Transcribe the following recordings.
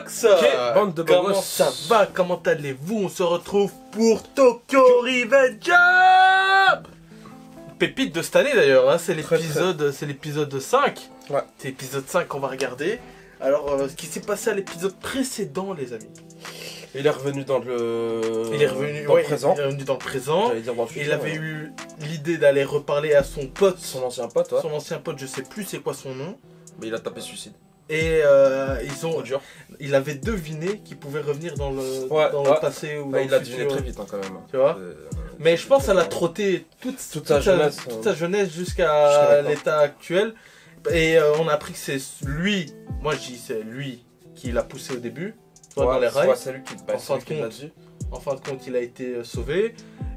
Box. Bande de Comment bobos. ça va? Comment allez-vous? On se retrouve pour Tokyo Revenge. Pépite de cette année d'ailleurs, hein. C'est l'épisode 5. Ouais. C'est l'épisode 5 qu'on va regarder. Alors, ce qui s'est passé à l'épisode précédent, les amis? Il est revenu dans le... Il est revenu dans le présent. Il est revenu dans le présent. J'allais dire dans le futur. Il avait eu l'idée d'aller reparler à son pote. Son ancien pote, ouais. Son ancien pote, je sais plus c'est quoi son nom. Mais il a tapé suicide. Et Trop dur. il avait deviné qu'il pouvait revenir dans le, le passé ou dans il le a futur. deviné très vite hein, quand même. Tu vois. Mais je pense qu'elle a trotté toute sa jeunesse jusqu'à l'état actuel. Et on a appris que c'est lui, moi je dis c'est lui qui l'a poussé au début, dans les rails. C'est lui qui En fin de compte, il a été sauvé.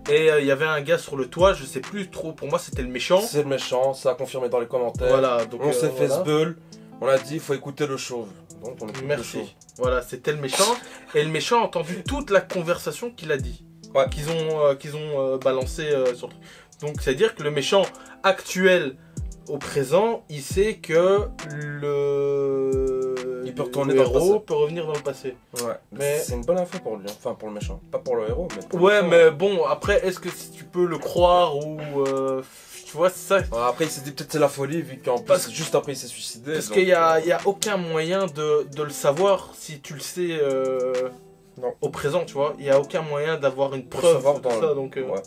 Et il y avait un gars sur le toit, je sais plus trop, pour moi c'était le méchant. C'est le méchant, ça a confirmé dans les commentaires. Voilà, donc on s'est fait ce bull, on a dit il faut écouter le chauve. Donc on écoute le chauve. Voilà, c'était le méchant. Et le méchant a entendu toute la conversation qu'il a dit. Ouais. Qu'ils ont balancé sur le truc. Donc c'est à dire que le méchant actuel au présent, il sait que il peut retourner le dans le héros passé. peut revenir dans le passé. Ouais, mais c'est une bonne info pour lui, enfin pour le méchant, pas pour le héros, mais pour ouais, le mais bon, après, est-ce que tu peux le croire ou tu vois, c'est ça. Ouais, après, il s'est dit peut-être c'est la folie vu qu'en plus juste après il s'est suicidé. Parce qu'il y a aucun moyen de le savoir si tu le sais non. Au présent, tu vois. Il y a aucun moyen d'avoir une preuve de ça, donc. Ouais.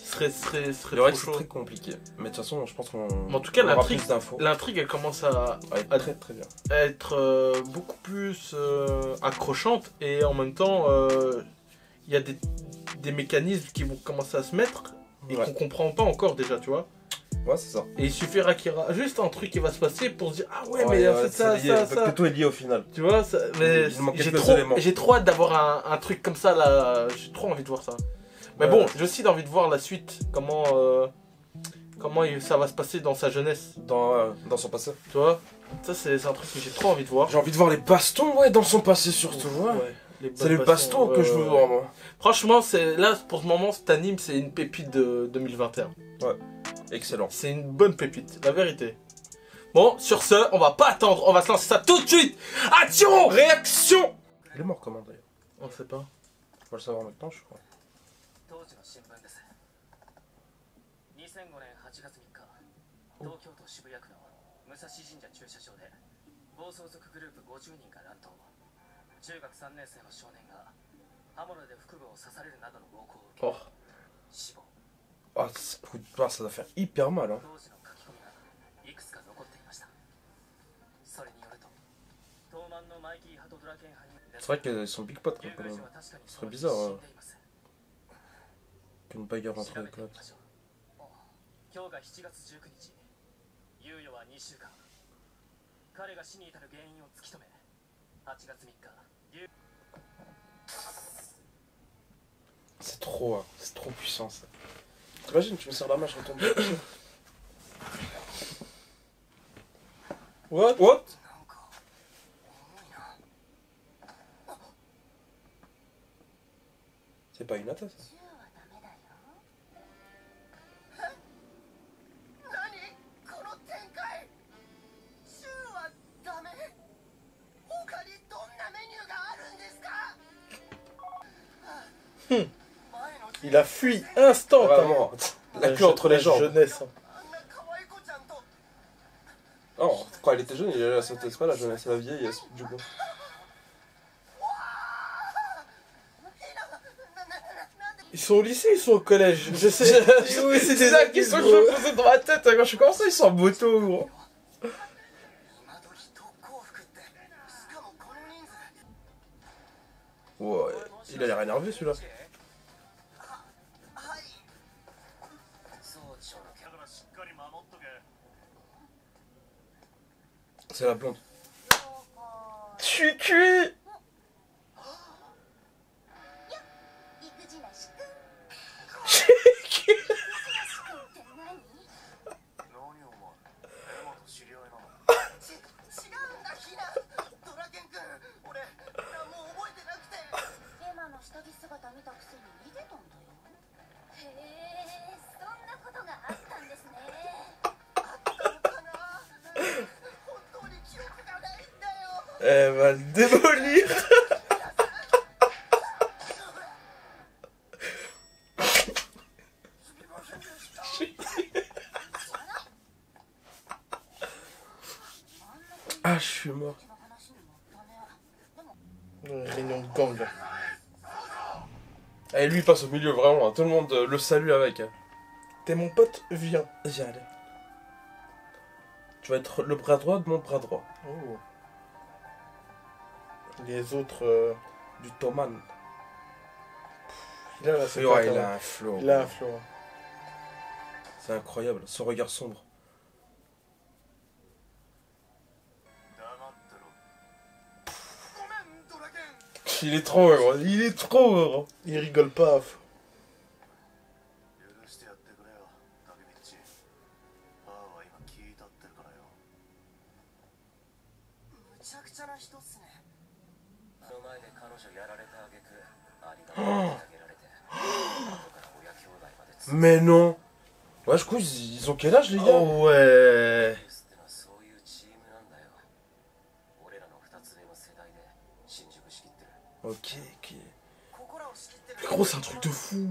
Serait c'est vrai que c'est très compliqué. Mais de toute façon, je pense qu'on. En tout cas, l'intrigue, elle commence à être très bien. À être beaucoup plus accrochante et en même temps, il y a des mécanismes qui vont commencer à se mettre et qu'on comprend pas encore déjà, tu vois. Ouais, c'est ça. Et il suffira qu'il y aura juste un truc qui va se passer pour se dire ah ouais, mais en fait ça. Que tout est lié au final. Tu vois, mais j'ai trop hâte d'avoir un truc comme ça là. J'ai trop envie de voir ça. Mais bon, j'ai aussi envie de voir la suite, comment ça va se passer dans sa jeunesse. Dans son passé. Tu vois, ça c'est un truc que j'ai trop envie de voir. J'ai envie de voir les bastons, ouais, dans son passé surtout. Ouais. C'est les bastons que je veux voir, moi. Franchement, là, pour ce moment, cet anime, c'est une pépite de 2021. Ouais, excellent. C'est une bonne pépite, la vérité. Bon, sur ce, on va pas attendre, on va se lancer ça tout de suite. Action, réaction. Il est mort comment d'ailleurs? On sait pas. On va le savoir maintenant, je crois. 2005年8月3日、東京都渋谷区の武蔵神社駐車場で暴走族グループ50人が乱闘。中学3年生の少年が刃物で腹部を刺されるなどの暴行を受け死亡。Ah, ça doit faire hyper mal, hein. 当時の書き込みがいくつか残っていました。それによると、東漫のマイキー派とドラケン派に。C'est vrai qu'ils sont big potes quand même. Ce serait bizarre qu'une bagarre entre les potes. 今日が7月19日、猶予は2週間。彼が死に至る原因を突き止め、8月3日。C'est trop puissant ça. T'imagines, tu me sers la main, je retombe. What? C'est pas une attaque ça. Il a fui instantanément. La queue entre les jambes. Jeunesse. Oh, quand elle était jeune, il a sauté, c'est pas la jeunesse, c'est la vieillesse du coup. Ils sont au lycée, ils sont au collège. Je sais. C'est la question que je me posais dans ma tête quand je suis comme ça, ils sont en moto, gros. Ouais, il a l'air énervé celui-là. C'est la blonde. Tu cuis. Elle va le démolir. Ah, je suis mort. Réunion de gang. Et lui, il passe au milieu, vraiment. Tout le monde le salue avec. T'es mon pote, viens. Viens, allez. Tu vas être le bras droit de mon bras droit. Oh. Les autres... Du Toman. Il a la Ouais, il a un flow. Il a un flow. C'est incroyable, ce regard sombre. Il est trop heureux, il est trop heureux. Il rigole pas. Mais non. Ouais, je crois ils ont quel âge les gars? Oh ouais. Ok, ok. Mais gros, c'est un truc de fou.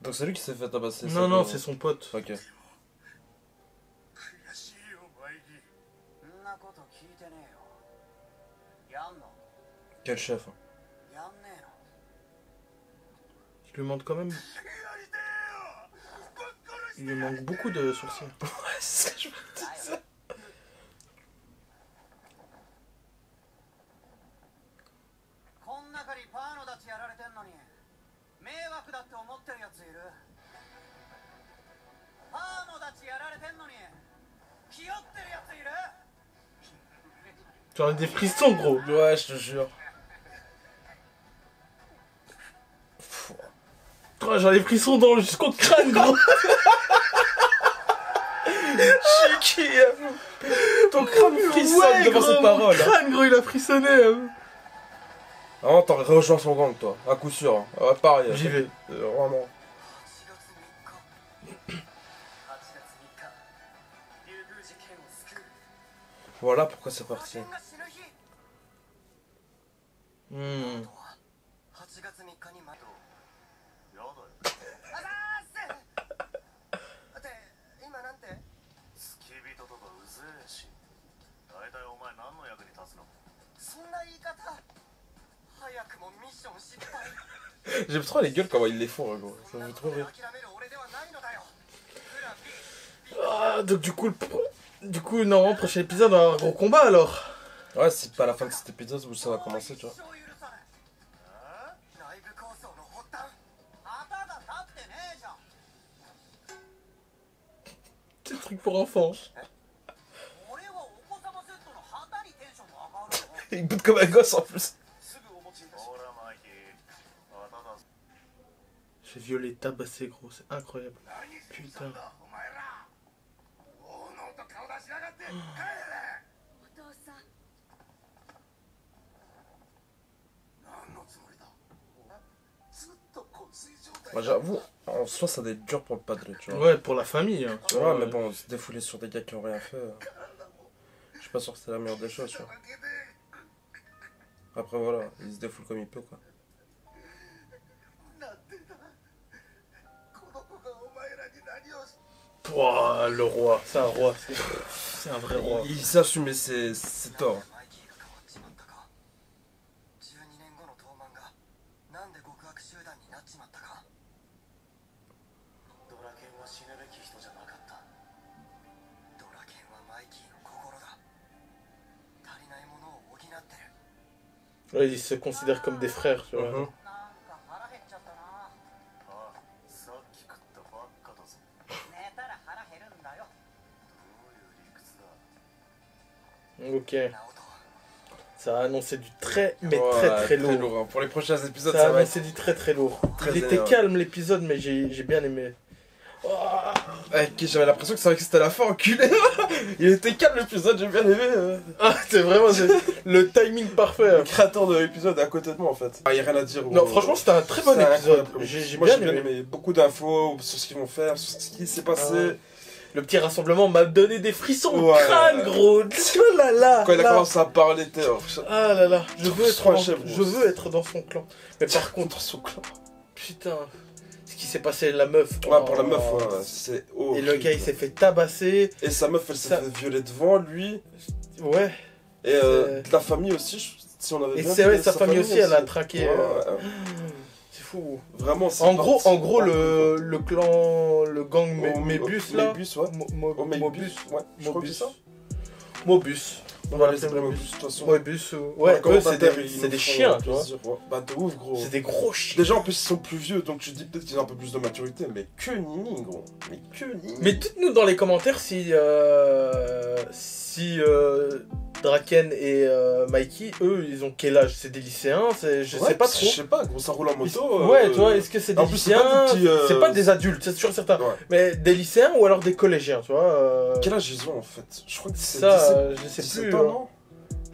Donc c'est lui qui s'est fait tabasser. Non, non, c'est son pote. Ok. Quel chef. Hein. Il lui manque quand même... Il lui manque beaucoup de sourcils. Ouais, c'est ce que je me disais. J'en ai des frissons, gros. Ouais, je te jure. Oh, j'en ai des frissons jusqu'au crâne, gros. Je suis qui ton crâne frissonne devant ses paroles. Mon crâne, gros, il a frissonné. Ah, t'as rejoint son gang, toi. À coup sûr. Hein. Ouais, pareil. J'y vais. Vraiment. Voilà pourquoi c'est parti. J'aime trop les gueules comment ils les font, gros. Ça me fait trop rire. Ah, donc du coup, non, prochain épisode, un gros combat alors. Ouais, c'est pas à la fin de cet épisode où ça va commencer, tu vois. C'est le truc pour enfants. Il boute comme un gosse en plus. J'ai violé, tabassé, gros, c'est incroyable. Putain. Moi, j'avoue, en soi, ça doit être dur pour le padre, tu vois. Ouais, pour la famille. Hein, tu vois, mais bon, se défouler sur des gars qui ont rien fait, je suis pas sûr que c'est la meilleure des choses, tu vois. Après, voilà, il se défoule comme il peut, quoi. Pouah, le roi, c'est un roi, c'est un vrai roi. Il s'assume, mais c'est tort. Ouais, ils se considèrent comme des frères, tu vois. Ok. Ça a annoncé du très très lourd. Hein. Pour les prochains épisodes, ça a annoncé du très lourd. Il était calme l'épisode, mais j'ai bien aimé. Oh j'avais l'impression que c'est vrai que c'était la fin, enculé. Il était calme l'épisode, j'ai bien aimé. Ah, c'est vraiment le timing parfait. Le créateur de l'épisode est à côté de moi en fait. Ah, y a rien à dire. Non, franchement, c'était un très bon épisode. J'ai bien aimé. Beaucoup d'infos sur ce qu'ils vont faire, sur ce qui s'est passé. Le petit rassemblement m'a donné des frissons au crâne, gros. Oh là là. Quand il a commencé à parler, ah là là. Je veux être dans son clan. Mais par contre, son clan. Putain. Ce qui s'est passé, la meuf. Ouais, pour la meuf, c'est horrible. Et le gars, il s'est fait tabasser. Et sa meuf, elle s'est fait violer devant lui. Ouais. Et la famille aussi, si on avait bien. Et c'est vrai, sa famille aussi, elle a traqué. C'est fou. Vraiment, c'est en gros, le clan, le gang Mébus là. Mébus, ouais. Mobus, ouais. Je crois que c'est ça. Mobus. On va les appeler Mobus, de toute façon. Mobus, ouais, c'est des chiens, tu vois. Bah, de ouf, gros. C'est des gros chiens. Déjà, en plus, ils sont plus vieux, donc tu te dis peut-être qu'ils ont un peu plus de maturité, mais que nini, gros. Mais que nini. Mais dites-nous dans les commentaires si Draken et Mikey, eux, ils ont quel âge? C'est des lycéens? Je sais pas trop. Je sais pas, gros, ça roule en moto. Ouais, tu vois, est-ce que c'est des lycéens? C'est pas des adultes, c'est sûr certain. Ouais. Mais des lycéens ou alors des collégiens, tu vois. Quel âge ils ont en fait? Je crois que c'est ça, 17, je sais 17 plus. Ans, non?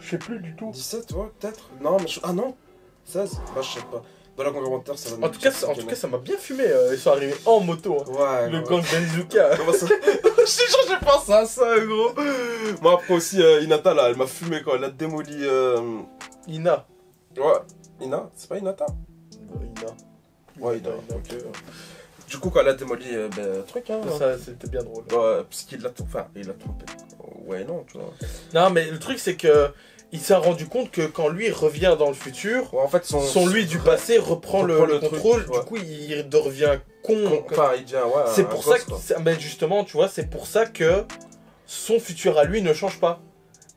Je sais plus du tout. 17, ouais, peut-être. Non, mais ah non 16? Bah, je sais pas. Dans la commentaire, ça va. En tout cas, ça m'a bien fumé. Ils sont arrivés en moto. Hein. Ouais. Le gang Benzuka. J'ai pensé à ça, gros. Moi, après aussi, Hinata, là, elle m'a fumé quand elle a démoli. Ina. Ouais. Ina? C'est pas Hinata? Ina. Ouais, Ina. Ok. Du coup, quand elle a démoli le truc, hein. Ça, c'était bien drôle. Ouais, parce qu'il l'a trompé. Enfin, il l'a trompé. Ouais, non, tu vois. Non, mais le truc, c'est que. Il s'est rendu compte que quand lui revient dans le futur, ouais, en fait, son lui du passé reprend le contrôle, truc, ouais. Du coup il devient con. Enfin, il devient, ouais, c'est pour ça que, mais justement, tu vois, c'est pour ça que son futur à lui ne change pas.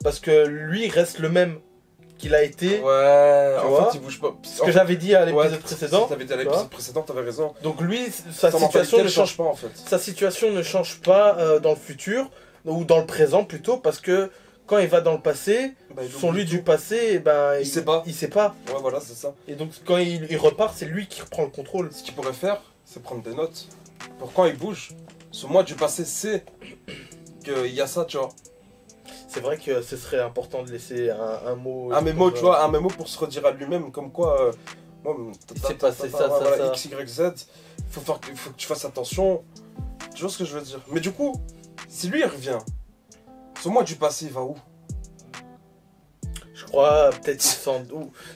Parce que lui reste le même qu'il a été. Ouais, en fait, il bouge pas. Ce que j'avais dit à l'épisode précédent. T'avais dit à l'épisode précédent, t'avais raison. Donc lui, sa situation ne change pas en fait. Sa situation ne change pas dans le futur, ou dans le présent plutôt, parce que quand il va dans le passé, son lui du passé, il sait pas. Il sait pas. Ouais, voilà, c'est ça. Et donc quand il repart, c'est lui qui reprend le contrôle. Ce qu'il pourrait faire, c'est prendre des notes. Pour quand il bouge, ce moi du passé sait qu'il y a ça, tu vois. C'est vrai que ce serait important de laisser un mot. Un mémo, tu vois, un mémo pour se redire à lui-même, comme quoi. Il s'est passé ça, X, Y, Z. Faut que tu fasses attention. Tu vois ce que je veux dire. Mais du coup, si lui il revient. Ce mois du passé, il va où? Je crois peut-être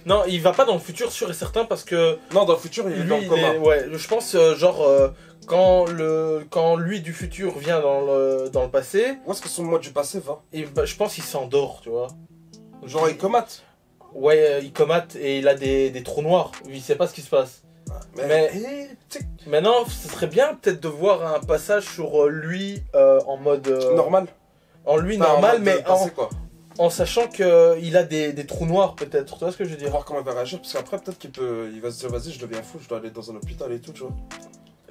non, il va pas dans le futur, sûr et certain, parce que... Non, dans le futur, il est dans le coma. Ouais, je pense, quand lui du futur vient dans le passé... Où est-ce que son mois du passé va? Je pense qu'il s'endort, tu vois. Genre, il comate? Ouais, il comate et il a des trous noirs. Il sait pas ce qui se passe. Mais maintenant, ce serait bien peut-être de voir un passage sur lui en mode... normal. En lui normal, mais en sachant qu'il a des trous noirs peut-être, tu vois ce que je veux dire? Voir comment il va réagir, parce qu'après peut-être il va se dire vas-y je deviens fou, je dois aller dans un hôpital et tout, tu vois.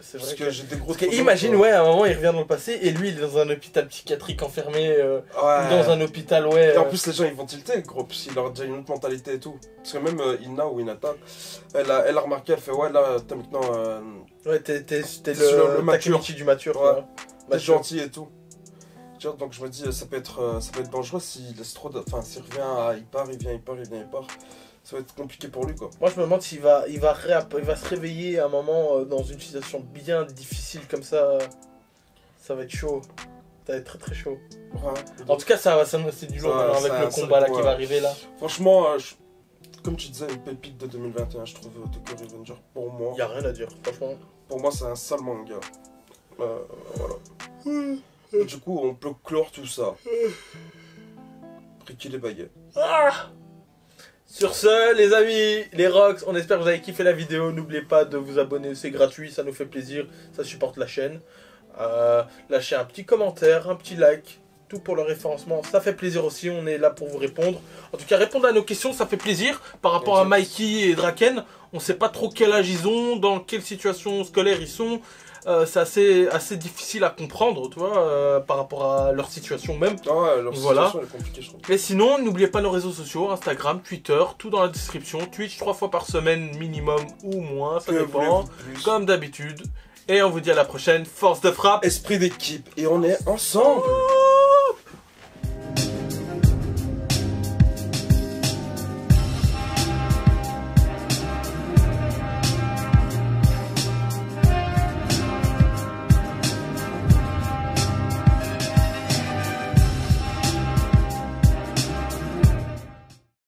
C'est vrai que j'ai des gros trucs. Imagine, ouais, à un moment il revient dans le passé et lui il est dans un hôpital psychiatrique enfermé, dans un hôpital, ouais. Et en plus les gens ils vont tilter, gros, parce qu'il a déjà une autre mentalité et tout. Parce que même Ina ou Hinata, elle a remarqué, elle fait ouais là t'es maintenant... ouais, t'es le mature du mature, ouais. T'es gentil et tout. Donc je me dis ça peut être dangereux s'il laisse trop enfin s'il revient il part, il vient, il part, il vient, il part. Ça va être compliqué pour lui quoi. Moi je me demande s'il va se réveiller à un moment dans une situation bien difficile comme ça. Ça va être chaud. Ça va être très très chaut. Ouais, en tout cas c'est du lourd avec le combat là qui va arriver là. Franchement, comme tu disais, une pépite de 2021 je trouve Tokyo Revenger pour moi. Y a rien à dire, franchement. Pour moi c'est un sale manga. Voilà. Du coup, on peut clore tout ça. Ricky les baguettes. Sur ce, les amis, les rocks, on espère que vous avez kiffé la vidéo. N'oubliez pas de vous abonner, c'est gratuit, ça nous fait plaisir, ça supporte la chaîne. Lâchez un petit commentaire, un petit like. tout pour le référencement. Ça fait plaisir aussi, on est là pour vous répondre. En tout cas, répondre à nos questions, ça fait plaisir. Par rapport à Mikey et Draken, on sait pas trop quel âge ils ont, dans quelle situation scolaire ils sont. C'est assez difficile à comprendre, tu vois, par rapport à leur situation même. Ah ouais, leur situation est compliquée, je trouve. Et sinon, n'oubliez pas nos réseaux sociaux, Instagram, Twitter, tout dans la description. Twitch 3 fois par semaine minimum ou moins, ça dépend. Comme d'habitude. Et on vous dit à la prochaine. Force de frappe. Esprit d'équipe. Et on est ensemble.